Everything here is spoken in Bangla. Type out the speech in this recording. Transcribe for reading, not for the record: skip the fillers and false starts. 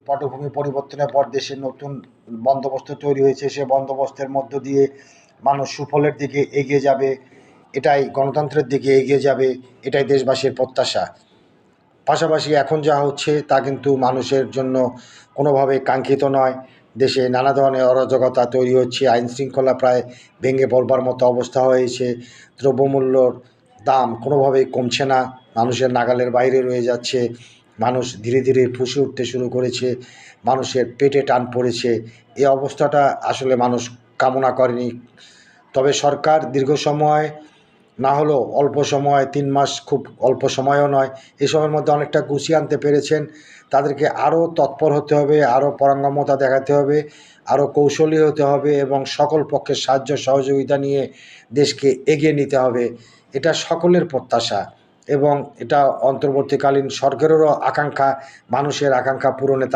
পটভূমি পরিবর্তনের পর দেশে নতুন বন্দোবস্ত তৈরি হয়েছে, সে বন্দোবস্তের মধ্য দিয়ে মানুষ সুফলের দিকে এগিয়ে যাবে, এটাই গণতন্ত্রের দিকে এগিয়ে যাবে, এটাই দেশবাসীর প্রত্যাশা। পাশাপাশি এখন যা হচ্ছে তা কিন্তু মানুষের জন্য কোনোভাবেই কাঙ্ক্ষিত নয়। দেশে নানা ধরনের অরাজকতা তৈরি হচ্ছে, আইনশৃঙ্খলা প্রায় ভেঙে পড়বার মতো অবস্থা হয়েছে, দ্রব্যমূল্যর দাম কোনোভাবেই কমছে না, মানুষের নাগালের বাইরে রয়ে যাচ্ছে, মানুষ ধীরে ধীরে ফুঁসে উঠতে শুরু করেছে, মানুষের পেটে টান পড়েছে। এই অবস্থাটা আসলে মানুষ কামনা করেনি। তবে সরকার দীর্ঘ সময় না হলেও অল্প সময়, ৩ মাস খুব অল্প সময়ও নয়, এই সময়ের মধ্যে অনেকটা গুছিয়ে আনতে পেরেছেন। তাদেরকে আরও তৎপর হতে হবে, আরও পারঙ্গমতা দেখাতে হবে, আরও কৌশলী হতে হবে এবং সকল পক্ষের সাহায্য সহযোগিতা নিয়ে দেশকে এগিয়ে নিতে হবে। এটা সকলের প্রত্যাশা এবং এটা অন্তর্বর্তীকালীন সরকারেরও আকাঙ্ক্ষা, মানুষের আকাঙ্ক্ষা পূরণে